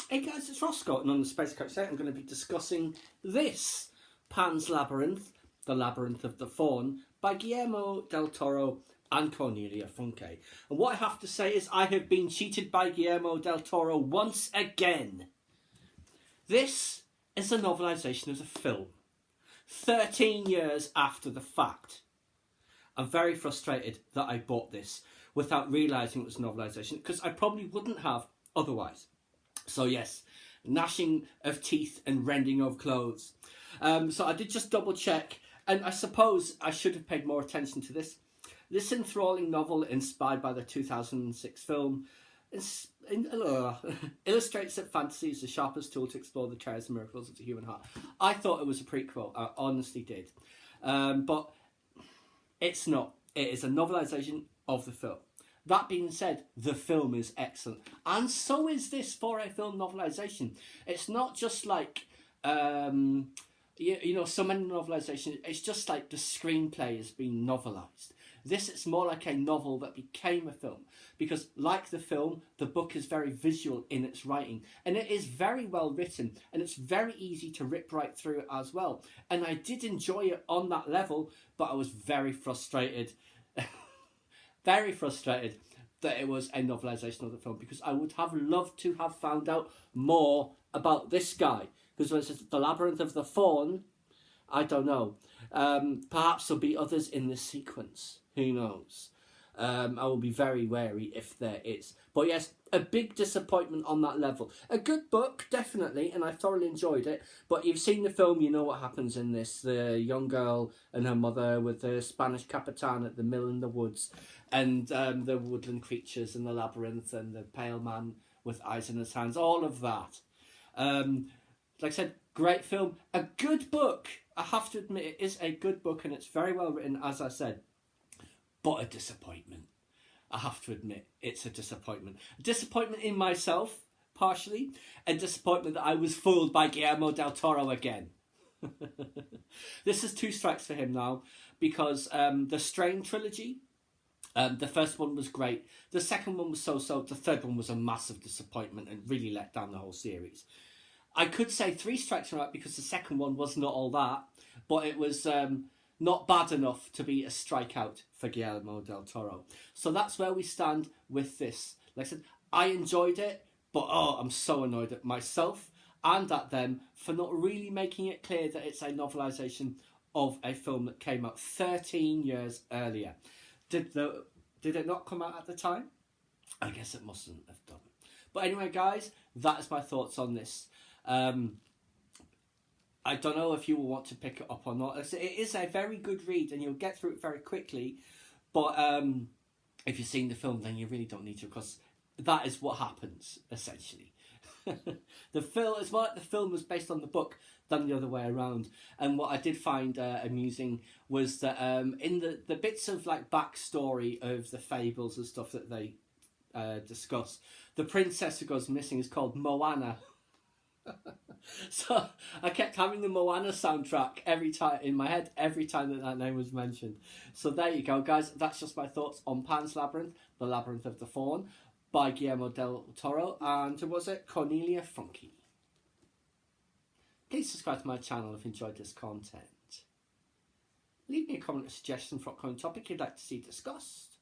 Hey guys, it's Roscoe, and on the Space Coach today I'm going to be discussing this Pan's Labyrinth, The Labyrinth of the Faun, by Guillermo del Toro and Cornelia Funke. And what I have to say is I have been cheated by Guillermo del Toro once again. This is a novelisation of the film, 13 years after the fact. I'm very frustrated that I bought this without realising it was a novelisation, because I probably wouldn't have otherwise. So yes, gnashing of teeth and rending of clothes. So I did just double check, and I suppose I should have paid more attention to this. This enthralling novel, inspired by the 2006 film, illustrates that fantasy is the sharpest tool to explore the terrors and miracles of the human heart. I thought it was a prequel, I honestly did. But it's not. It is a novelisation of the film. That being said, the film is excellent. And so is this for a film novelisation. It's not just like, you know, so many novelisations, it's just like the screenplay is being novelised. This is more like a novel that became a film. Because like the film, the book is very visual in its writing. And it is very well written. And it's very easy to rip right through it as well. And I did enjoy it on that level, but I was very frustrated. Very frustrated that it was a novelisation of the film, because I would have loved to have found out more about this guy. Because when it says The Labyrinth of the Faun, I don't know. Perhaps there'll be others in this sequence. Who knows? I will be very wary if there is. But yes, a big disappointment on that level. A good book, definitely, and I thoroughly enjoyed it. But you've seen the film, you know what happens in this. The young girl and her mother with the Spanish Capitan at the mill in the woods. And the woodland creatures and the labyrinth and the pale man with eyes in his hands. All of that. Like I said, great film. A good book. I have to admit, it is a good book and it's very well written, as I said. But a disappointment. I have to admit, it's a disappointment. A disappointment in myself, partially. A disappointment that I was fooled by Guillermo del Toro again. This is 2 strikes for him now, because the Strain trilogy, the first one was great. The second one was so-so. The third one was a massive disappointment and really let down the whole series. I could say 3 strikes are out because the second one was not all that, but it was not bad enough to be a strikeout for Guillermo del Toro. So that's where we stand with this. Like I said, I enjoyed it, but I'm so annoyed at myself and at them for not really making it clear that it's a novelisation of a film that came out 13 years earlier. Did it not come out at the time? I guess it mustn't have done. But anyway, guys, that is my thoughts on this. I don't know if you will want to pick it up or not. It is a very good read and you'll get through it very quickly. But if you've seen the film, then you really don't need to, because that is what happens, essentially. The film, it's more like the film was based on the book than the other way around. And what I did find amusing was that in the bits of like backstory of the fables and stuff that they discuss, the princess who goes missing is called Moana. So I kept having the Moana soundtrack every time in my head every time that name was mentioned. So there you go, guys. That's just my thoughts on Pan's Labyrinth, The Labyrinth of the Faun, by Guillermo del Toro, and was it Cornelia Funke. Please subscribe to my channel if you enjoyed this content. Leave me a comment or suggestion for upcoming topic you'd like to see discussed,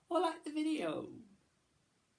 or like the video.